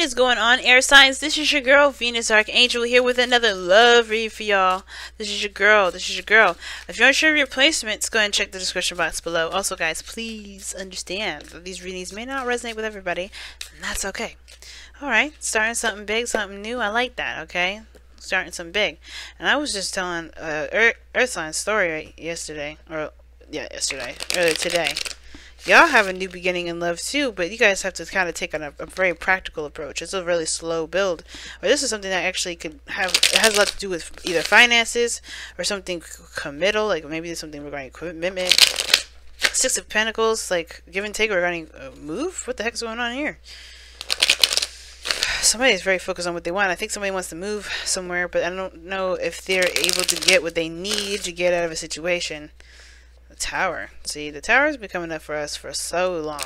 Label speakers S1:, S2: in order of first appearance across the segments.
S1: What is going on, air signs? This is your girl, Venus Archangel, here with another love read for y'all. This is your girl. This is your girl. If you're unsure of your placements, go ahead and check the description box below. Also, guys, please understand that these readings may not resonate with everybody, and that's okay. Alright, starting something big, something new. I like that, okay? Starting something big. And I was just telling Earth Sign's story yesterday. Earlier today. Y'all have a new beginning in love too, but you guys have to kind of take on a very practical approach. It's a really slow build. Or this is something that actually could have, it has a lot to do with either finances or something committal, like maybe there's something regarding commitment. Six of Pentacles, like give and take regarding a move? What the heck's going on here? Somebody is very focused on what they want. I think somebody wants to move somewhere, but I don't know if they're able to get what they need to get out of a situation. Tower. See, the tower has been coming up for us for so long.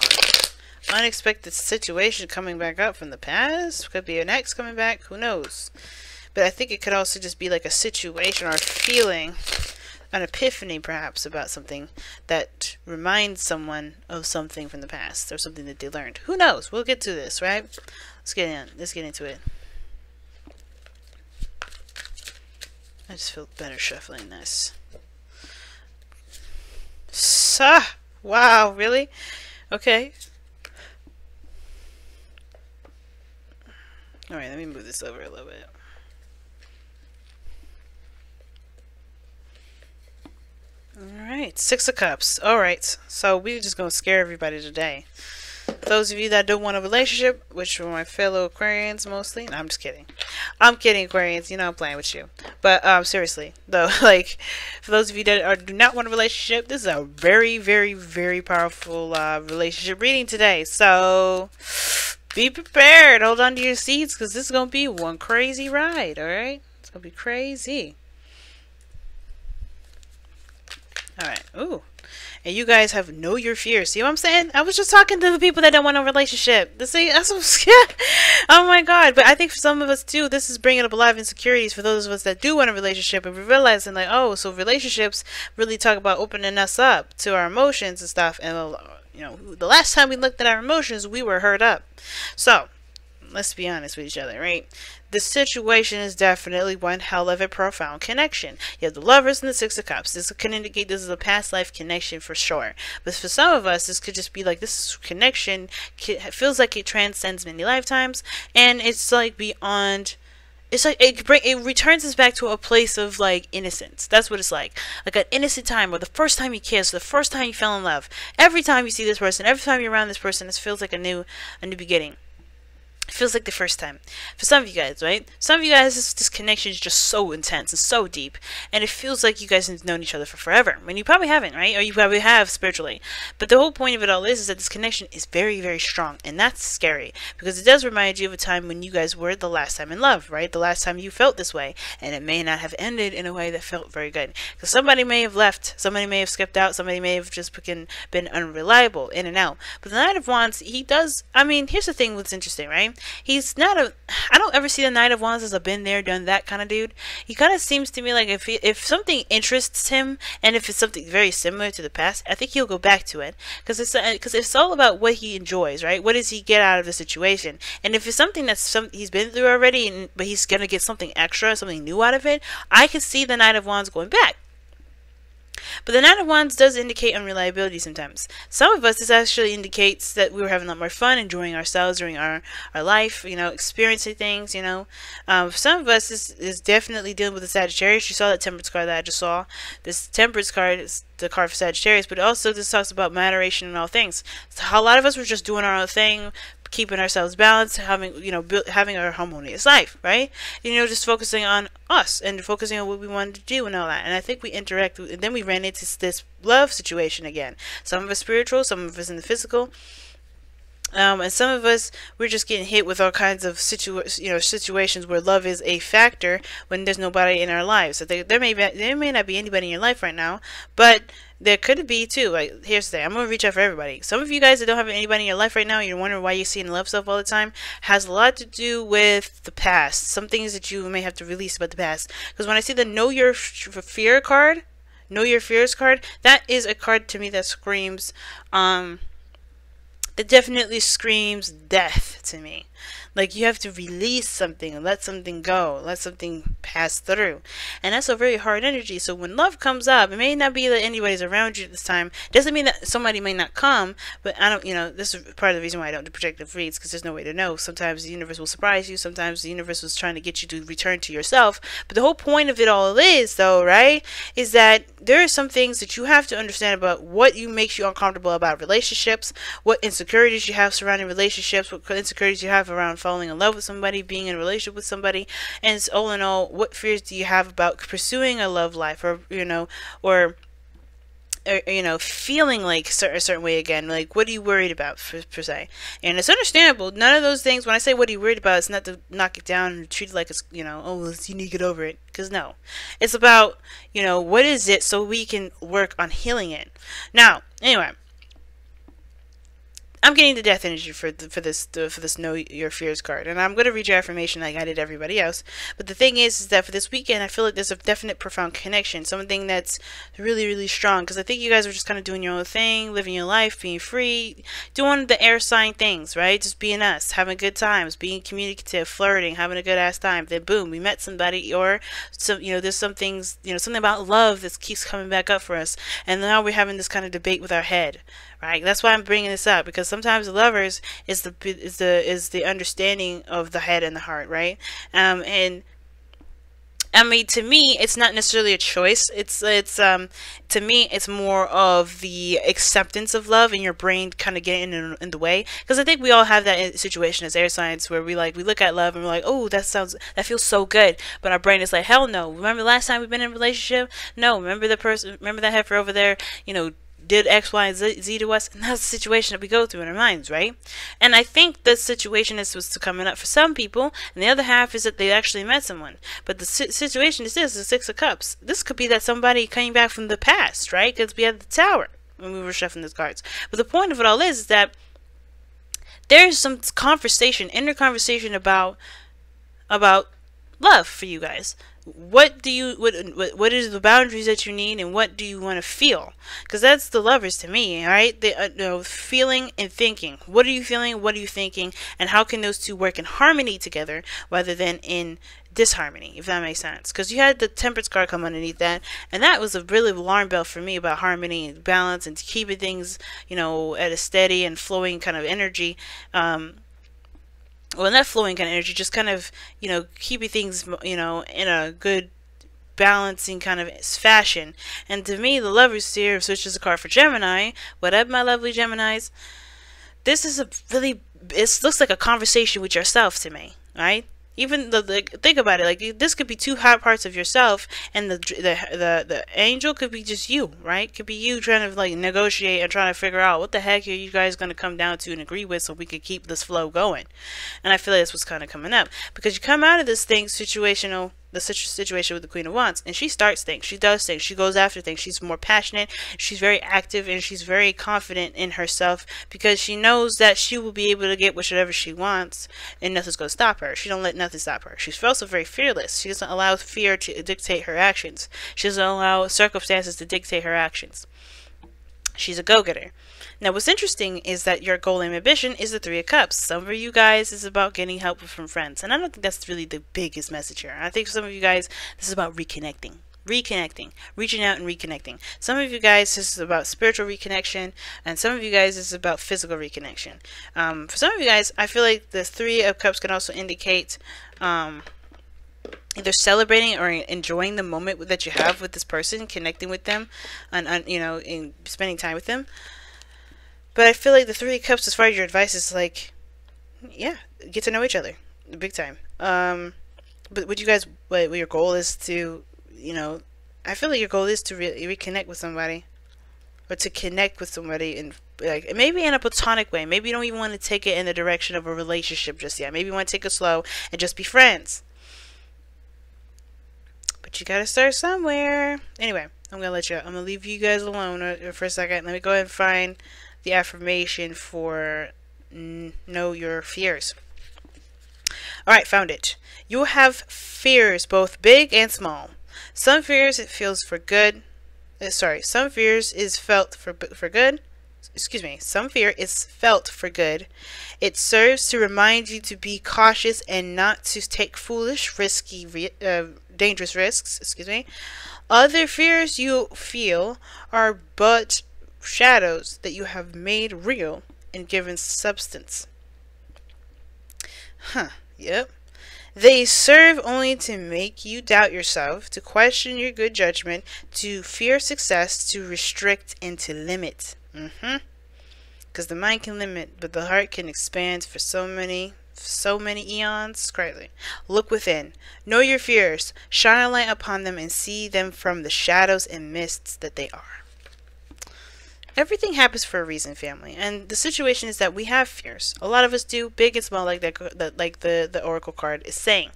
S1: Unexpected situation coming back up from the past. Could be an ex coming back. Who knows? But I think it could also just be like a situation or a feeling, an epiphany perhaps about something that reminds someone of something from the past or something that they learned. Who knows? We'll get to this, right? Let's get into it. I just feel better shuffling this. Wow, really? Okay. Alright, let me move this over a little bit. Alright, Six of Cups. Alright, so we're just going to scare everybody today. Those of you that don't want a relationship, which are my fellow Aquarians mostly. No, I'm just kidding. I'm kidding, Aquarians. You know I'm playing with you. But seriously, though, like for those of you that do not want a relationship, this is a very, very, very powerful relationship reading today. So be prepared. Hold on to your seats because this is gonna be one crazy ride. All right, it's gonna be crazy. All right. Ooh. And you guys have know your fears. See what I'm saying? I was just talking to the people that don't want a relationship. That's so scared. Oh my god. But I think for some of us too, this is bringing up a lot of insecurities for those of us that do want a relationship. And we're realizing like, oh, so relationships really talk about opening us up to our emotions and stuff. And, you know, the last time we looked at our emotions, we were hurt up. So, let's be honest with each other, right? The situation is definitely one hell of a profound connection. You have the Lovers and the Six of Cups. This can indicate this is a past life connection for sure. But for some of us, this could just be like this connection feels like it transcends many lifetimes, and it's like beyond. It's like it returns us back to a place of like innocence. That's what it's like an innocent time, or the first time you kissed, the first time you fell in love. Every time you see this person, every time you're around this person, it feels like a new beginning. It feels like the first time. For some of you guys, right? Some of you guys, this connection is just so intense and so deep. And it feels like you guys have known each other for forever. I mean, you probably haven't, right? Or you probably have spiritually. But the whole point of it all is that this connection is very, very strong. And that's scary. Because it does remind you of a time when you guys were the last time in love, right? The last time you felt this way. And it may not have ended in a way that felt very good. Because somebody may have left. Somebody may have skipped out. Somebody may have just been unreliable, in and out. But the Knight of Wands, he does... I mean, here's the thing that's interesting, right? He's not I don't ever see the Knight of Wands as a been there, done that kind of dude. He kind of seems to me like if something interests him, and if it's something very similar to the past, I think he'll go back to it. Because it's all about what he enjoys, right? What does he get out of the situation? And if it's something he's been through already, but he's going to get something extra, something new out of it, I could see the Knight of Wands going back. But the Knight of Wands does indicate unreliability sometimes. Some of us, this actually indicates that we were having a lot more fun, enjoying ourselves during our life, you know, experiencing things, you know. Some of us is definitely dealing with the Sagittarius. You saw that Temperance card that I just saw. This Temperance card is the card for Sagittarius, but also this talks about moderation in all things. So a lot of us were just doing our own thing, keeping ourselves balanced, having our harmonious life, right? You know, just focusing on us and focusing on what we wanted to do and all that. And I think we interact, and then we ran into this love situation again. Some of us spiritual, some of us in the physical. And some of us, we're just getting hit with all kinds of situations where love is a factor when there's nobody in our lives. So there may not be anybody in your life right now, but there could be too. Like, here's the thing, I'm going to reach out for everybody. Some of you guys that don't have anybody in your life right now, you're wondering why you're seeing love stuff all the time, has a lot to do with the past. Some things that you may have to release about the past. Because when I see the Know Your Fear card, Know Your Fears card, that is a card to me that screams, that definitely screams death to me. Like, you have to release something, let something go, let something pass through. And that's a very hard energy. So when love comes up, it may not be that anybody's around you at this time. Doesn't mean that somebody may not come, but I don't, you know, this is part of the reason why I don't do projective reads, because there's no way to know. Sometimes the universe will surprise you. Sometimes the universe was trying to get you to return to yourself. But the whole point of it all is, though, right, is that there are some things that you have to understand about what makes you uncomfortable about relationships, what insecurities you have surrounding relationships, what insecurities you have around falling in love with somebody, being in a relationship with somebody, and all in all, what fears do you have about pursuing a love life, or or feeling like a certain way again. Like, what are you worried about, per se? And it's understandable. None of those things, when I say what are you worried about, it's not to knock it down and treat it like it's, oh, you need to get over it. Because no. It's about, what is it, so we can work on healing it. Now, anyway, I'm getting the death energy for this Know Your Fears card, and I'm going to read your affirmation like I did everybody else. But the thing is that for this weekend, I feel like there's a definite, profound connection, something that's really, really strong. Because I think you guys are just kind of doing your own thing, living your life, being free, doing the air sign things, right? Just being us, having good times, being communicative, flirting, having a good ass time. Then boom, we met somebody, or there's some things, something about love that keeps coming back up for us, and now we're having this kind of debate with our head. Right? That's why I'm bringing this up, because sometimes the lovers is the understanding of the head and the heart, right? And I mean, to me, it's not necessarily a choice. It's to me, it's more of the acceptance of love, and your brain kind of getting in the way. Because I think we all have that situation as air signs, where we look at love and we're like, oh, that feels so good, but our brain is like, hell no. Remember the last time we've been in a relationship? No. Remember that heifer over there? Did X, Y, and Z to us, and that's the situation that we go through in our minds, right? And I think the situation is what's coming up for some people, and the other half is that they actually met someone. But the situation is this: the Six of Cups. This could be that somebody coming back from the past, right? Because we had the Tower when we were shuffling these cards. But the point of it all is that there's some inner conversation about love for you guys. What is the boundaries that you need, and what do you want to feel? Because that's the lovers to me, all right? Feeling and thinking. What are you feeling? What are you thinking? And how can those two work in harmony together rather than in disharmony, if that makes sense? Because you had the Temperance card come underneath that, and that was a really alarm bell for me about harmony and balance, and keeping things, at a steady and flowing kind of energy. Well, not flowing kind of energy, just kind of, keeping things, in a good balancing kind of fashion. And to me, the Lovers here, which is a card for Gemini. What up, my lovely Geminis? This is it looks like a conversation with yourself to me, right? Even think about it, like, this could be two hot parts of yourself, and the angel could be just you, right? Could be you trying to negotiate and trying to figure out what the heck are you guys going to come down to and agree with, so we could keep this flow going. And I feel like that's what's kind of coming up, because you come out of this thing the situation with the Queen of Wands, and she starts things, she does things, she goes after things, she's more passionate, she's very active, and she's very confident in herself, because she knows that she will be able to get whatever she wants, and nothing's going to stop her. She don't let nothing stop her. She's also very fearless. She doesn't allow fear to dictate her actions. She doesn't allow circumstances to dictate her actions. She's a go-getter. Now, what's interesting is that your goal and ambition is the Three of Cups. Some of you guys is about getting help from friends, and I don't think that's really the biggest message here. I think for some of you guys, this is about reconnecting, reaching out and reconnecting. Some of you guys, this is about spiritual reconnection, and some of you guys, this is about physical reconnection. For some of you guys, I feel like the Three of Cups can also indicate either celebrating or enjoying the moment that you have with this person, connecting with them, and in spending time with them. But I feel like the Three of Cups, as far as your advice, is like, yeah, get to know each other, big time. But what your goal is to, I feel like your goal is to reconnect with somebody, or to connect with somebody, and maybe in a platonic way. Maybe you don't even want to take it in the direction of a relationship just yet. Maybe you want to take it slow and just be friends. But you gotta start somewhere. Anyway, I'm gonna leave you guys alone for a second. Let me go ahead and find the affirmation for Know Your Fears. Alright, found it. You have fears, both big and small. Some fears it feels for good. Some fears is felt for good. some fear is felt for good. It serves to remind you to be cautious and not to take foolish, dangerous risks. Other fears you feel are but shadows that you have made real and given substance. Yep. They serve only to make you doubt yourself, to question your good judgment, to fear success, to restrict, and to limit. Because the mind can limit, but the heart can expand for so many eons. Crazy. Look within. Know your fears. Shine a light upon them and see them from the shadows and mists that they are. Everything happens for a reason, family. And the situation is that we have fears. A lot of us do, big and small, like the oracle card is saying.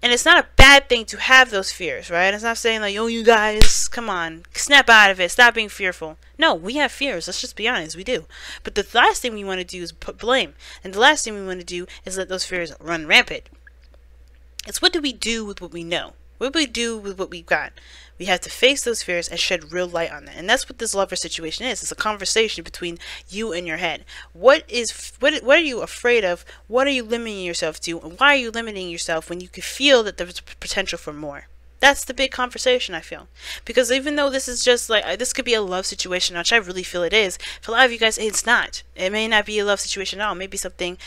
S1: And it's not a bad thing to have those fears, right? It's not saying like, oh, you guys, come on, snap out of it, stop being fearful. No, we have fears. Let's just be honest, we do. But the last thing we want to do is put blame. And the last thing we want to do is let those fears run rampant. It's what do we do with what we know? What do we do with what we've got? We have to face those fears and shed real light on that. And that's what this lover situation is. It's a conversation between you and your head. What are you afraid of? What are you limiting yourself to? And why are you limiting yourself when you could feel that there's potential for more? That's the big conversation, I feel. Because even though this is just like, this could be a love situation, which I really feel it is. For a lot of you guys, it's not. It may not be a love situation at all. Maybe something,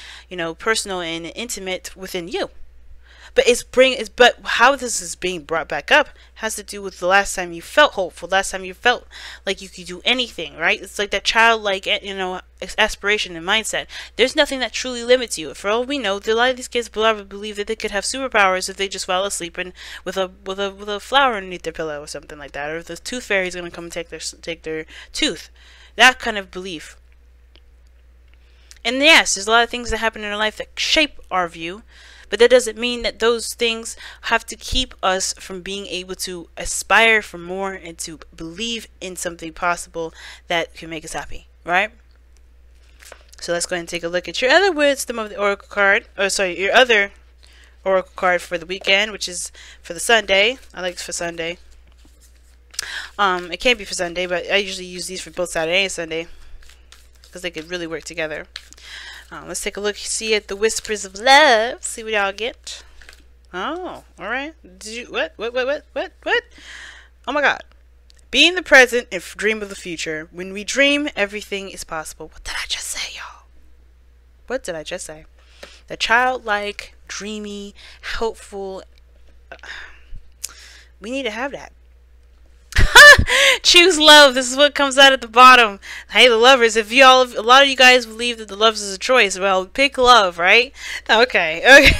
S1: personal and intimate within you. But how this is being brought back up has to do with the last time you felt hopeful, last time you felt like you could do anything, right? It's like that childlike, aspiration and mindset. There's nothing that truly limits you. For all we know, a lot of these kids believe that they could have superpowers if they just fall asleep and with a flower underneath their pillow or something like that, or if the tooth fairy is going to come and take their tooth. That kind of belief. And yes, there's a lot of things that happen in our life that shape our view. But that doesn't mean that those things have to keep us from being able to aspire for more and to believe in something possible that can make us happy, right? So let's go ahead and take a look at your other wisdom of the oracle card. Your other oracle card for the weekend, which is for the Sunday. I like it for Sunday. It can't be for Sunday, but I usually use these for both Saturday and Sunday because they could really work together. Let's take a look, see at the whispers of love. See what y'all get. Oh, all right. Did you what? Oh my God. Be in the present and dream of the future. When we dream, everything is possible. What did I just say, y'all? What did I just say? The childlike, dreamy, hopeful. We need to have that. Choose love. This is what comes out at the bottom. Hey, the lovers, a lot of you guys believe that the loves is a choice, well, pick love, right? Okay.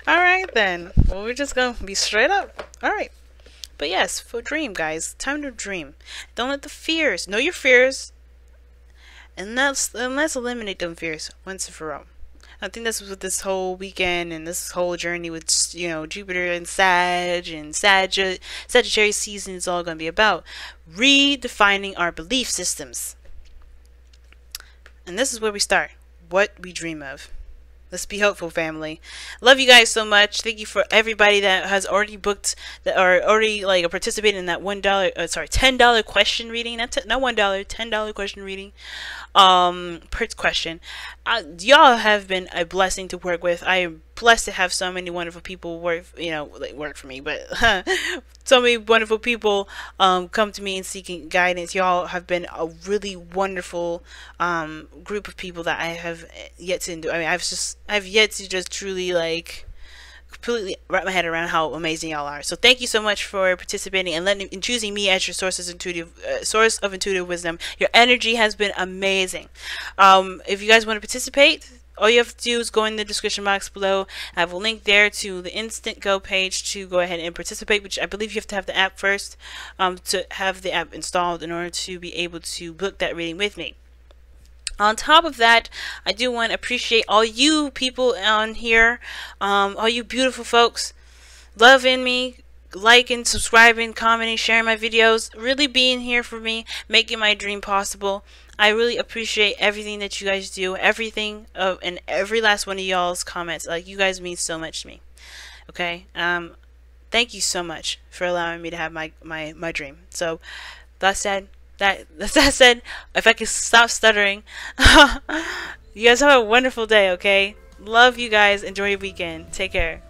S1: All right then. Well, we're just gonna be straight up. All right. But yes, for dream, guys, time to dream. Don't let the fears. Know your fears, and let's eliminate them fears once and for all. I think that's what this whole weekend and this whole journey with, Jupiter and Sagittarius season is all going to be about. Redefining our belief systems. And this is where we start. What we dream of. Let's be hopeful, family. Love you guys so much. Thank you for everybody that has already booked, that are already participating in that $10 question reading. Not $1, $10 question reading. Per question. Y'all have been a blessing to work with. I am blessed to have so many wonderful people work for me, but so many wonderful people come to me and seeking guidance. Y'all have been a really wonderful group of people that I have yet to do. I mean, I've yet to just truly completely wrap my head around how amazing y'all are. So thank you so much for participating and choosing me as your source of intuitive wisdom. Your energy has been amazing. If you guys want to participate, all you have to do is go in the description box below. I have a link there to the Instant Go page to go ahead and participate, which I believe you have to have the app first to have the app installed in order to be able to book that reading with me. On top of that, I do want to appreciate all you people on here, all you beautiful folks, loving me, liking, subscribing, commenting, sharing my videos, really being here for me, making my dream possible. I really appreciate everything that you guys do, everything and every last one of y'all's comments. You guys mean so much to me. Okay, thank you so much for allowing me to have my dream. So, that said, that said, if I can stop stuttering, you guys have a wonderful day, okay? Love you guys. Enjoy your weekend. Take care.